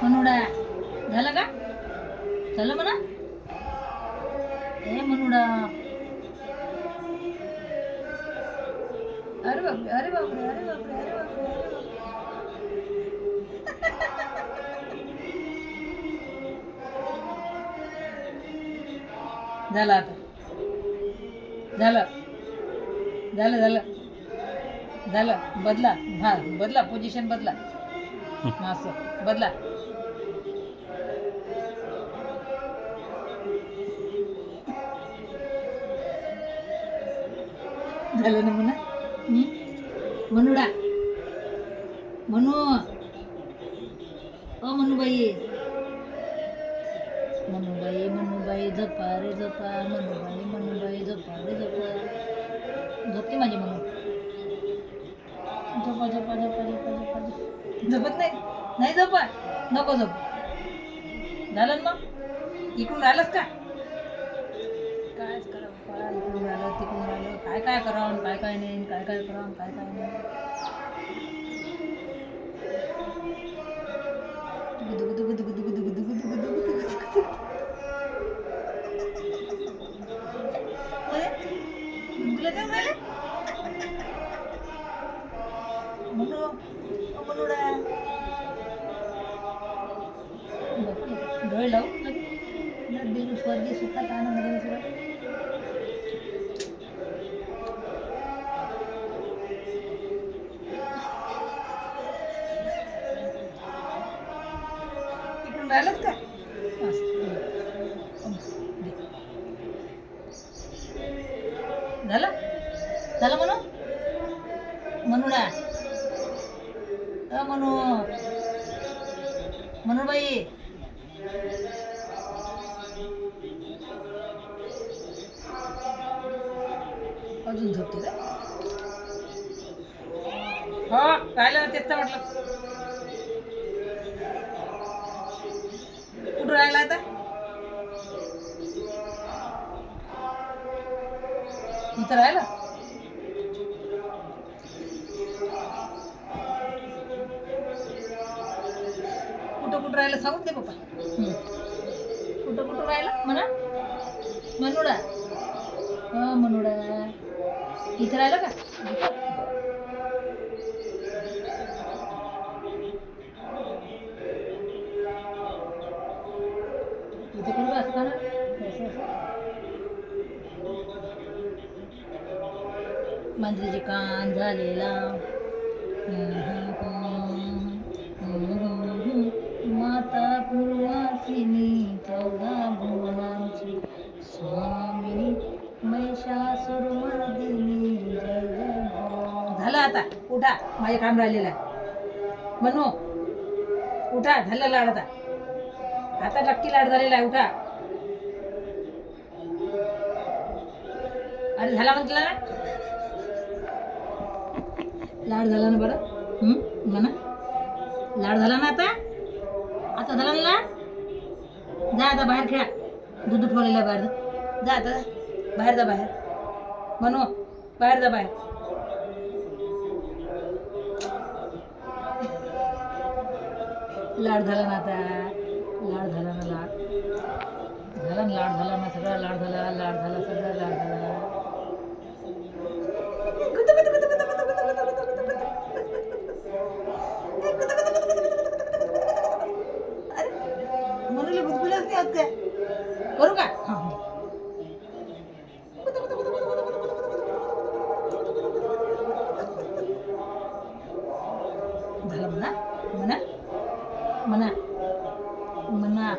मनुडा झालं का? झालं म्हणा. हे मनुडा. अरे बापरे, अरे बापरे, अरे बापरे, अरे बापरे, अरे बापरे. झालं आता. झालं झालं झालं झालं. बदला. हा बदला, पोझिशन बदला. असं बदला. झालं ना म्हणा. मनुडा. मनू. ओ मनुबाई. मनुबाई मनुबाई झोपा रे झोपा. मनुबाई मनुबाई झोपा रे झोपा. झोपते माझी मनू. झोपा झोपा झोपा झोपा झोपा. झोपत नाही. नाही झोपा. नको झोप. झालं ना मग. इकडून राहिलंच का? कायच करावं. इकडून राहिलं तिकडून राहिलं. काय काय करावं काय काय नाही. काय काय करावं काय काय नाही. गुदू गुदू गुदू गुदू गुदू गुदू गुदू गुदू गुदू. गुदगुल्या देऊन राहिले. म्हणू म्हणूडा. डोळे लावू लगे स्वर्गीय सुखात आनंद घेणे सुद्धा. तिकडून राहिलंच का? झालं झालं म्हणू. मनुडा. म्हणू म्हणू बाई. अजून झोपते का? हो राहिलं तेच तर म्हटलं. कुठं राहिला आता? इथं राहिला. कुठं कुठं राहिलं सांगून दे पप्पा. कुठं कुठं राहिलं म्हणा. मनुडा. हा मनुडा. इथं राहिलं का? इथे करू असं का ना. मांजरीचे कान झालेला. माता पूर्वासिनी चौदा भुवनांची स्वामिनी महिषासुरमर्दिनी जय जय भो. झालं आता. उठा. माझे काम राहिलेलं आहे. म्हणू उठा. झालं लाड आता. आता नक्की लाड झालेला आहे. उठा. अरे झाला म्हटलं ना. लाड झाला ना बरं. म्हणा लाड झाला ना आता. आता झाला ना लाड. जा आता बाहेर खेळा. दूध ठेवलेलं आहे बाहेर. जा आता बाहेर जा. बाहेर म्हणू बाहेर जा. बाहेर लाड झाला ना आता. लाड झाला ना. लाड झाला ना. लाड झाला ना. सगळा लाड झाला. लाड झाला सगळा लाड झाला. म्हणून गुदगुल्याच नाही होत काय. करू का? झालं म्हणा. म्हणा म्हणा म्हणा.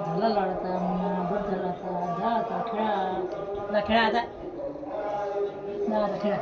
झाला लाडता म्हणा. बरं झाला आता. जा आता खेळा. जा खेळा आता. जा आता खेळा.